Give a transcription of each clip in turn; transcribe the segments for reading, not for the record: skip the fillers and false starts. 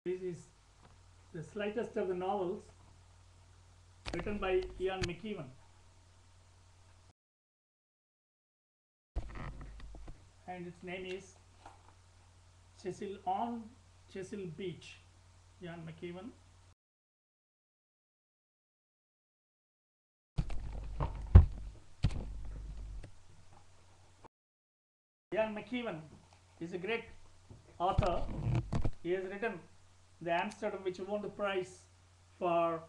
This is the slightest of the novels written by Ian McEwan, and its name is Chesil Beach. Ian McEwan. Ian McEwan is a great author. He has written The Amsterdam, which won the prize for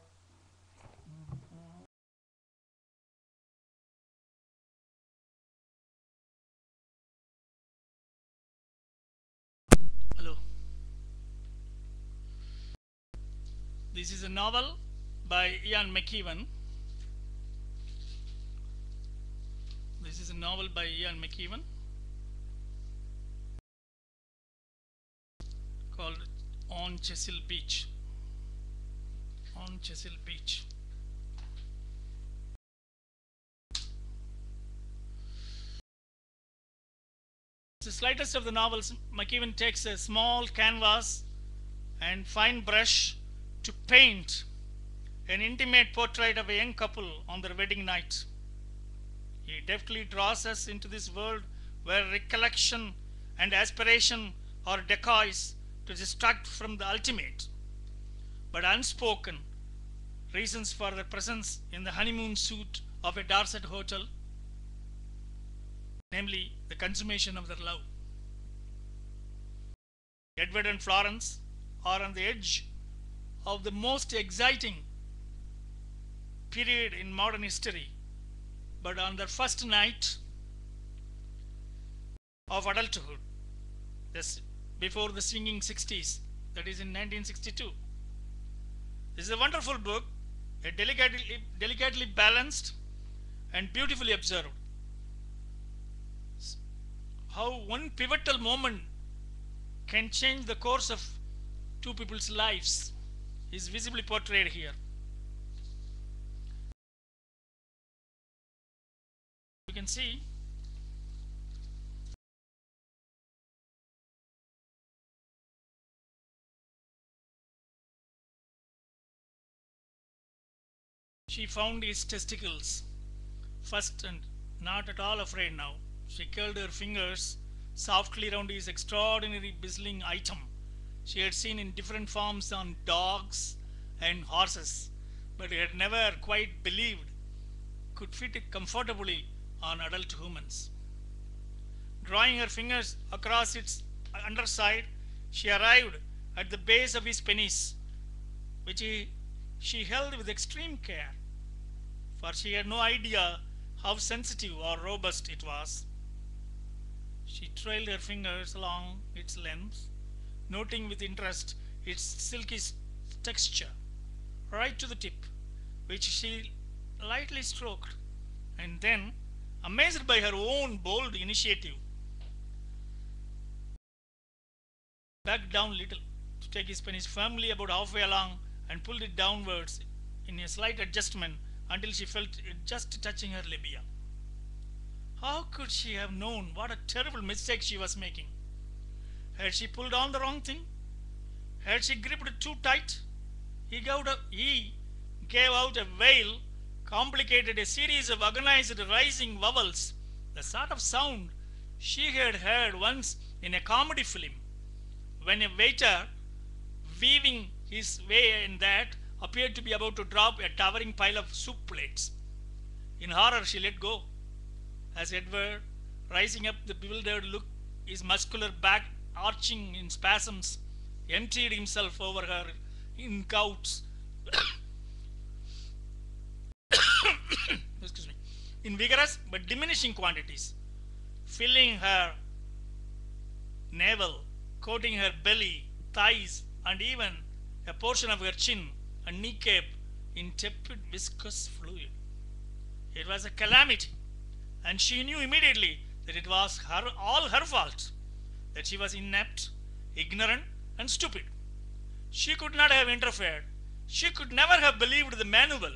hello. This is a novel by Ian McEwan. This is a novel by Ian McEwan called On Chesil Beach. On Chesil Beach. It's the slightest of the novels. McEwan takes a small canvas and fine brush to paint an intimate portrait of a young couple on their wedding night. He deftly draws us into this world where recollection and aspiration are decoys to distract from the ultimate, but unspoken reasons for their presence in the honeymoon suite of a Dorset hotel, namely the consummation of their love. Edward and Florence are on the edge of the most exciting period in modern history, but on their first night of adulthood, this before the swinging 60s, that is in 1962. This is a wonderful book, delicately balanced and beautifully observed. How one pivotal moment can change the course of two people's lives is visibly portrayed here. You can see she found his testicles first and not at all afraid now. She curled her fingers softly round his extraordinary bristling item she had seen in different forms on dogs and horses, but had never quite believed could fit comfortably on adult humans. Drawing her fingers across its underside, she arrived at the base of his penis, which she held with extreme care, for she had no idea how sensitive or robust it was. She trailed her fingers along its length, noting with interest its silky texture, right to the tip, which she lightly stroked, and then, amazed by her own bold initiative, backed down a little to take his penis firmly about halfway along and pulled it downwards in a slight adjustment until she felt it just touching her labia. How could she have known what a terrible mistake she was making? Had she pulled on the wrong thing? Had she gripped it too tight? He gave out a wail, complicated a series of agonized rising vowels, the sort of sound she had heard once in a comedy film, when a waiter, weaving his way in that, appeared to be about to drop a towering pile of soup plates. In horror, she let go, as Edward, rising up the bewildered look, his muscular back arching in spasms, emptied himself over her in gouts, excuse me, in vigorous but diminishing quantities, filling her navel, coating her belly, thighs, and even a portion of her chin and kneecap in tepid viscous fluid. It was a calamity, and she knew immediately that it was all her fault, that she was inept, ignorant, and stupid. She could not have interfered. She could never have believed the manual.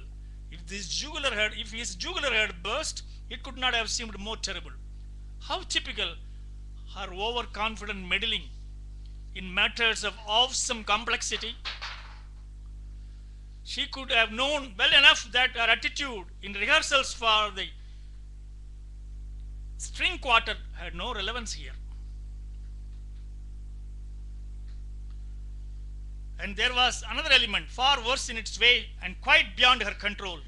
If his jugular had burst, it could not have seemed more terrible. How typical her overconfident meddling in matters of awesome complexity. She could have known well enough that her attitude in rehearsals for the string quartet had no relevance here. And there was another element far worse in its way and quite beyond her control.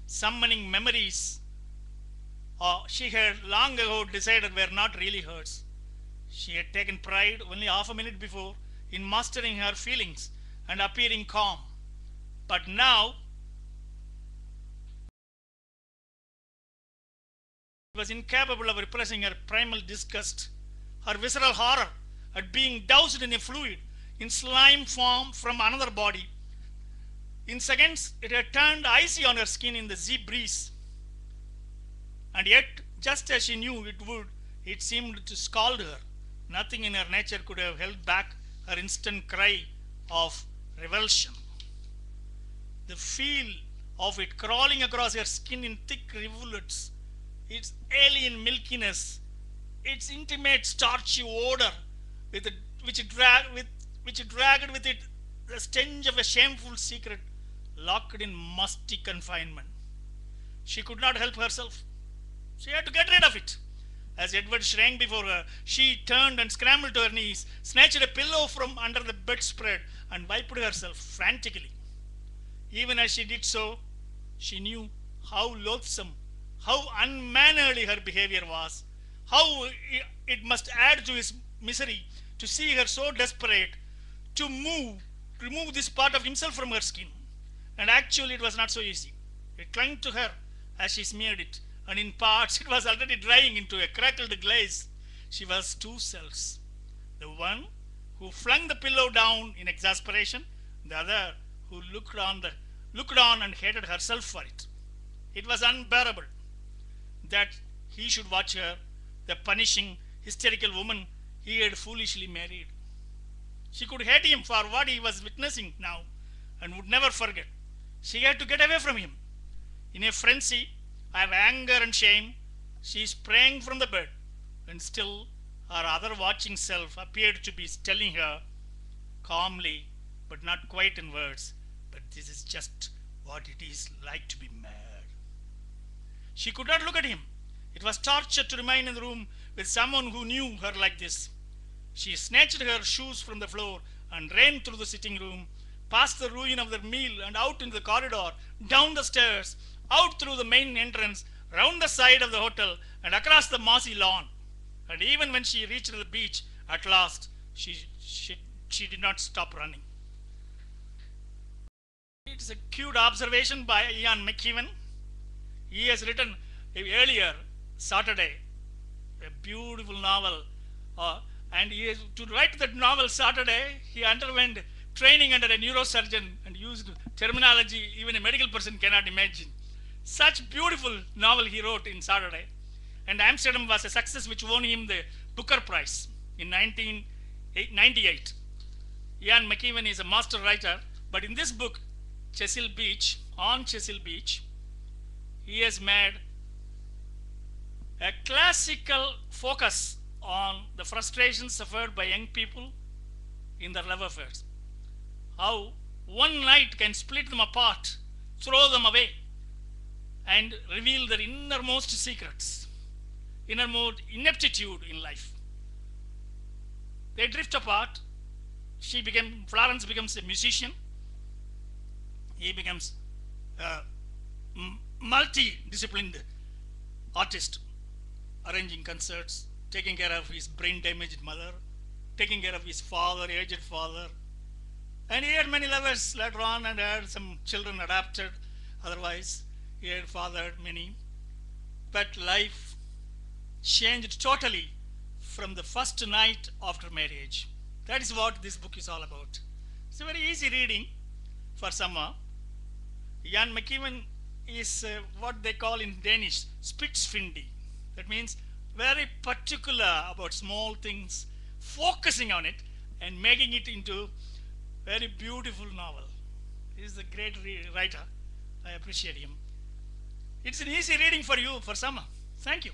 Summoning memories she had long ago decided were not really hers. She had taken pride only half a minute before in mastering her feelings and appearing calm. But now she was incapable of repressing her primal disgust, her visceral horror at being doused in a fluid in slime form from another body. In seconds, it had turned icy on her skin in the sea breeze. And yet, just as she knew it would, it seemed to scald her. Nothing in her nature could have held back her instant cry of revulsion. The feel of it crawling across her skin in thick rivulets, its alien milkiness, its intimate starchy odor, which it dragged with it the stench of a shameful secret locked in musty confinement. She could not help herself. She had to get rid of it. As Edward shrank before her, she turned and scrambled to her knees, snatched a pillow from under the bedspread, and wiped herself frantically. Even as she did so, she knew how loathsome, how unmannerly her behavior was, how it must add to his misery to see her so desperate to remove this part of himself from her skin. And actually it was not so easy. It clung to her as she smeared it, and in parts it was already drying into a crackled glaze. She was two selves. The one who flung the pillow down in exasperation, the other who looked on and hated herself for it. It was unbearable that he should watch her, the punishing, hysterical woman he had foolishly married. She could hate him for what he was witnessing now and would never forget. She had to get away from him. In a frenzy of anger and shame, she sprang from the bed, and still her other watching self appeared to be telling her calmly, but not quite in words, but this is just what it is like to be mad. She could not look at him. It was torture to remain in the room with someone who knew her like this. She snatched her shoes from the floor and ran through the sitting room, past the ruin of their meal and out into the corridor, down the stairs, out through the main entrance, round the side of the hotel and across the mossy lawn. And even when she reached the beach at last, she did not stop running. It's a cute observation by Ian McEwan. He has written earlier, Saturday, a beautiful novel. And to write that novel, Saturday, he underwent training under a neurosurgeon and used terminology even a medical person cannot imagine. Such beautiful novel he wrote in Saturday. And Amsterdam was a success which won him the Booker Prize in 1998. Ian McEwan is a master writer, but in this book, Chesil Beach, he has made a classical focus on the frustrations suffered by young people in their love affairs. How one night can split them apart, throw them away, and reveal their innermost secrets, innermost ineptitude in life. They drift apart. Florence becomes a musician. He becomes a multi-disciplined artist, arranging concerts, taking care of his brain-damaged mother, taking care of his aged father. And he had many lovers later on and had some children adopted. Otherwise, he had fathered many. But life changed totally from the first night after marriage. That is what this book is all about. It's a very easy reading for someone. Ian McEwan is what they call in Danish, spitzfindig. That means very particular about small things, focusing on it and making it into a very beautiful novel. He is a great writer. I appreciate him. It's an easy reading for you, for summer. Thank you.